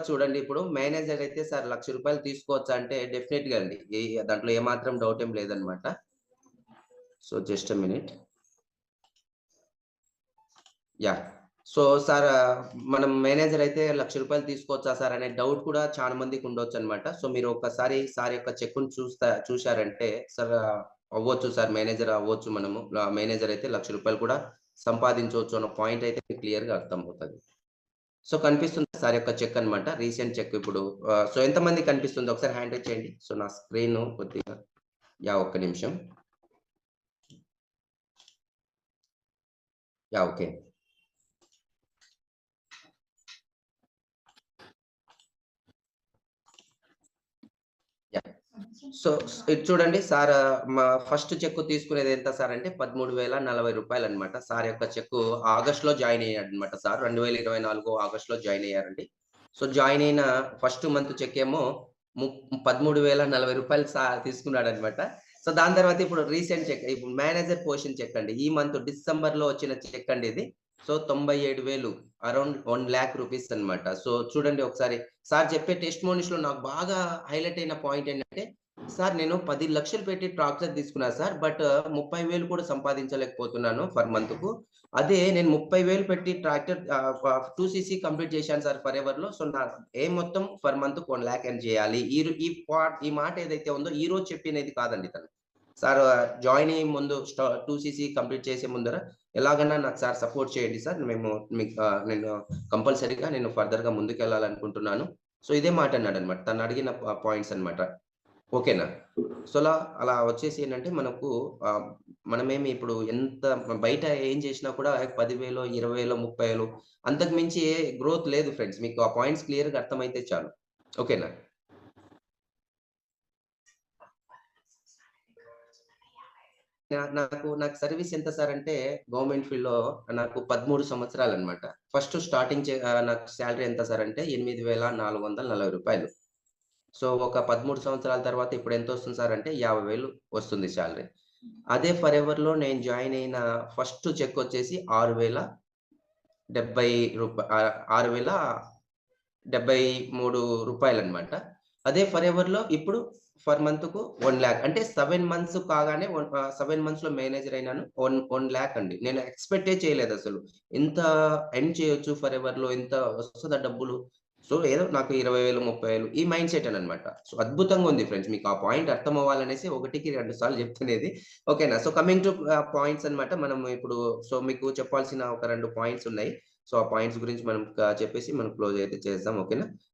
చూడండి ఇప్పుడు మేనేజర్ అయితే సార్ ₹1,00,000 తీసుకోవచ్చా అంటే డెఫినిట్‌గా అండి. దాంట్లో ఏమాత్రం డౌట్ ఏం లేదనమాట. So just a minute. Yeah! So sir మనం మేనేజర్ అయితే ₹1,00,000 తీసుకోవచ్చా సార్ అనే డౌట్ కూడా చాలా మందికి ఉండొచ్చనమాట. సో మీరు ఒక్కసారి సార్ యొక్క చెక్కుని చూసారంటే సార్ అవ్వచ్చు సార్ మేనేజర్ అవ్వచ్చు మనము. మేనేజర్ అయితే ₹1,00,000 కూడా సంపాదించవచ్చు అన్న పాయింట్ అయితే క్లియర్‌గా అర్థమవుతది. సో కనిపిస్తుందా సార్ యొక్క చెక్ అన్నమాట. రీసెంట్ చెక్ ఇప్పుడు సో ఎంతమందికి కనిపిస్తుంది? ఒకసారి హ్యాండ్ రైజ్ చేయండి. సో నా స్క్రీను కొద్దిగా యాహ్! ఒక్క నిమిషం. యాహ్! ఓకే. యాహ్! సో ఇది చూడండి సార్ మా ఫస్ట్ చెక్ తీసుకునేది ఎంత సార్ అంటే రూ. 13,040 అన్నమాట. సార్ యొక్క చెక్కు ఆగస్ట్‌లో జాయిన్ అయ్యాడన్నమాట సార్. 2024 ఆగస్ట్‌లో జాయిన్ అయ్యారండి. సో జాయిన్ అయిన ఫస్ట్ మంత్ చెక్ ఏమో రూ. 13,040 సార్ తీసుకున్నాడన్నమాట. సో దాని తర్వాత ఇప్పుడు రీసెంట్ చెక్ ఇప్పుడు మేనేజర్ పొజిషన్ చెక్ అండి. ఈ మంత్ డిసెంబర్‌లో వచ్చిన చెక్ అండి ఇది. సో 97,000 అరౌండ్ రూ. 1,00,000 అన్నమాట. సో చూడండి ఒకసారి సార్ చెప్పే టెస్టిమోనీస్‌లో నాకు బాగా హైలైట్ అయిన పాయింట్ ఏంటంటే, సార్ నేను 10,00,000 పెట్టి ట్రాక్టర్ తీసుకున్నా సార్. బట్ 30,000 కూడా సంపాదించలేకపోతున్నాను పర్ మంత్‌కు. అదే నేను 30,000 పెట్టి ట్రాక్టర్ 2 సీసీ కంప్లీట్ చేశాను సార్ ఫరెవర్‌లో. సో నా ఎయిమ్ మొత్తం పర్ మంత్‌కి 1,00,000 ఎర్న్ చేయాలి. ఈ మాట ఏదైతే ఉందో ఈరోజు చెప్పినది కాదండి తను. సార్ జాయిన్ అయ్యే ముందు 2 సీసీ కంప్లీట్ చేసే ముందర ఎలాగన్నా నాకు సార్ సపోర్ట్ చేయండి సార్. మీకు నేను కంపల్సరీగా నేను ఫర్దర్‌గా ముందుకెళ్ళాలనుకుంటున్నాను. సో ఇదే మాట అన్నాడన్నమాట. తను అడిగిన పాయింట్స్ అన్నమాట. ఓకేనా? సో అలా వచ్చేసి ఏంటంటే మనకు ఆహ్, మనమేమి ఇప్పుడు ఎంత బయట ఏం చేసినా కూడా 10,000, 20,000, 30,000 అంతకు మించి ఏ గ్రోత్ లేదు ఫ్రెండ్స్. మీకు ఆ పాయింట్స్ క్లియర్‌గా అర్థమైతే చాలు. ఓకేనా? నాకు సర్వీస్ ఎంత సార్ అంటే గవర్నమెంట్ ఫీల్డ్‌లో నాకు 13 సంవత్సరాలన్నమాట. ఫస్ట్ స్టార్టింగ్ నాకు సాలరీ ఎంత సార్ అంటే రూ. 8,440. సో ఒక 13 సంవత్సరాల తర్వాత ఇప్పుడు ఎంతొస్తుంది సార్ అంటే 50,000 వస్తుంది సాలరీ. అదే ఫరెవర్‌లో నేను జాయిన్ అయిన ఫస్ట్ చెక్ వచ్చేసి రూ. 6,073 అదే ఫరెవర్‌లో ఇప్పుడు పర్ మంత్‌కు 1,00,000 అంటే 7 మంత్స్ కాగానే 7 మంత్స్‌లో మేనేజర్ అయినాను. 1,00,000 అండి. నేను ఎక్స్‌పెక్టే చేయలేదసలు. ఇంత ఎర్న్ చేయొచ్చు ఫరెవర్‌లో ఇంత వస్తదా డబ్బులు. సో, ఏదో నాకు 20,000, 30,000 ఈ మైండ్ సెటేననమాట. సో, అద్భుతంగా ఉంది ఫ్రెండ్స్. మీకు ఆ పాయింట్ అర్థం అవ్వాలనేసి ఒకటికి 2 సార్లు చెప్తునేది. ఓకేనా. సో, కమింగ్ టు పాయింట్స్ అన్నమాట. మనం ఇప్పుడు సో, మీకు చెప్పాల్సిన ఒక 2 పాయింట్స్ ఉన్నాయి. సో, ఆ పాయింట్స్ గురించి మనం చెప్పేసి మనం క్లోజ్ అయితే చేద్దాం. ఓకేనా.